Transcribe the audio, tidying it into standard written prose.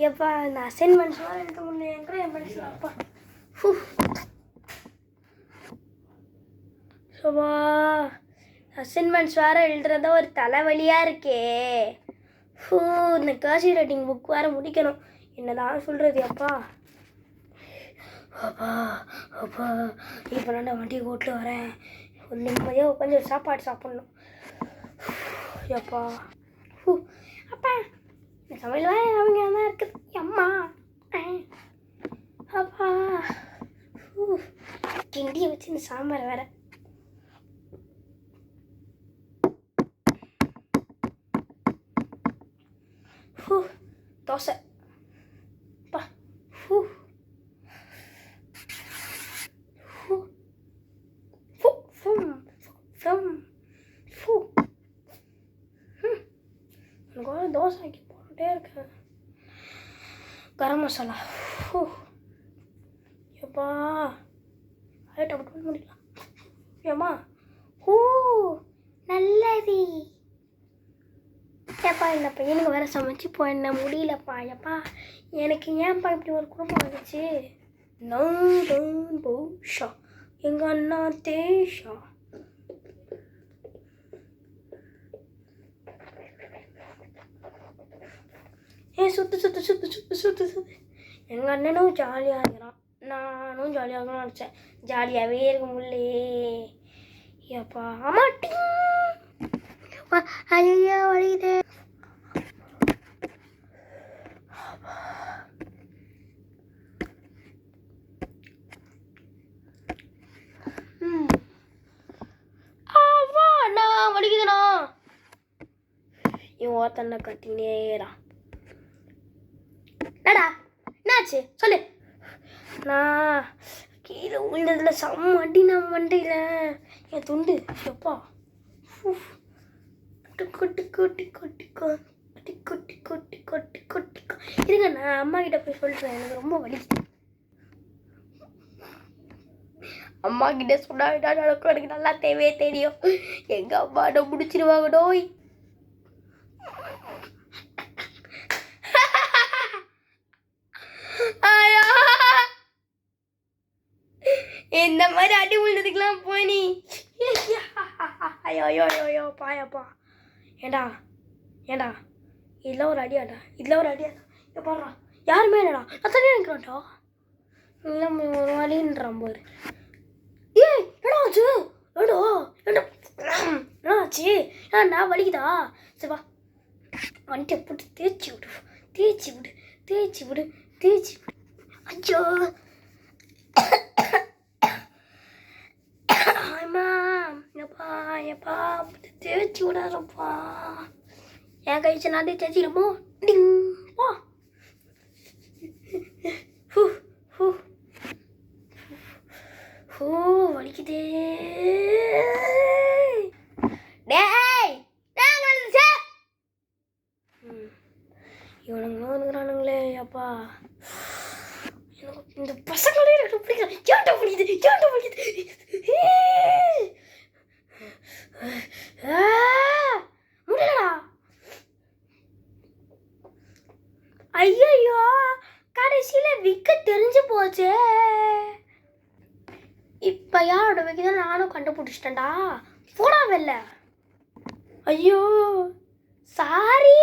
எப்பா இந்த அசைன்மெண்ட்ஸ்லாம் எழுத முடியல என் படிச்சு அப்பா சோபா அசைன்மெண்ட்ஸ் வேறு எழுதுறதா ஒரு தலைவலியாக இருக்கே. இந்த கர்சிவ் ரைட்டிங் புக் வேறு முடிக்கணும். என்னதான் சொல்கிறது அப்பா. அப்பா அப்பா இப்போ நான் வண்டியை ஓட்டு வரேன். ஒரு நிம்மதியாக உட்காந்து சாப்பாடு சாப்பிட்ணும். அப்பா அப்பா சமையல் வேறு அவங்க தான் இருக்குது. அம்மா அப்பா கிண்டியை வச்சு இந்த சாம்பார் வேறு. தோசை பா எனக்கு தோசை ஆக்கி போட்டுட்டே இருக்கேன். கரம் மசாலா எப்பா ஐட்டம் மட்டும் முடியலாம். ஏம்மா நல்லது ஏப்பா. இந்த பையனுக்கு வேறு சமைச்சு என்ன முடியலப்பா. எப்பா எனக்கு ஏன்ப்பா இப்படி ஒரு குடும்பம் வந்துச்சு. நான் பௌஷா எங்கள் அண்ணா தேஷா. சுத்து சுத்து சுத்து சுத்து சுத்து சுத்து. எங்கள் அண்ணனும் ஜாலியாக இருக்கிறான், நானும் ஜாலியாக இருக்கணும்னு நினச்சேன். ஜாலியாகவே இருக்க முடியலையே. ஏப்பா ஆமாட்டி ஐயா வழியுதே. நான் வலிக்குதுண்ணா. இவன் ஓத்தண்ண கட்டினேறான். என்னடா என்னாச்சு சொல்லு. நான் கீழே விழுந்ததில் செம்ம அடி. நான் மண்டையில் என் துண்டு எப்பா கொட்டி கொட்டி கொட்டி கொட்டி கொட்டி கொட்டி கொட்டி கொட்டி. இருங்க நான் அம்மா கிட்ட போய் சொல்கிறேன். எனக்கு ரொம்ப வலிக்குது. அம்மா கிட்ட சொன்னா நடக்கும். எனக்கு நல்லா தேவையே தெரியும். எங்க அம்மா நான் முடிச்சிருவாங்க நோய். இந்த மாதிரி அடி விழுந்ததுக்கெல்லாம் போய் நீ ஐயோ பாயப்பா. ஏண்டா ஏண்டா இதெல்லாம் ஒரு அடியாடா, இதெல்லாம் ஒரு அடியாடா. பாடுறா யாருமே இல்லைடா, நான் தனியாக நிற்கிறான்டா. இல்லை ஒரு வழின்றான் பாரு. என்னாச்சு ஏடா என்னாச்சு ஏன்டா வலிக்குதா? சரிப்பா வண்டியை போட்டு தேய்ச்சி விடு தேய்ச்சி விடு தேய்ச்சி விடு தேய்ச்சி விடு. ஐயோ எப்பா எப்பா தேய்ச்சி விடாதப்பா. என் கழிச்சு நான் தேய்ச்சிடுமோ டிங்ப்பா. வலிக்குதே. டேய் இவனுங்க வந்துக்கிறானுங்களே அப்பா. எனக்கு இந்த பசங்களே எனக்கு பிடிக்கல. ஏன்டா பிடிக்குது ஏன்டா பிடிக்குது. முடியலடா. ஐயோ கடைசியில் விற்க தெரிஞ்சு போச்சு. இப்போ யாரோட வைக்கிறத நானும் கண்டுபிடிச்சிட்டேன்டா. போடா வெளில. ஐயோ சாரி.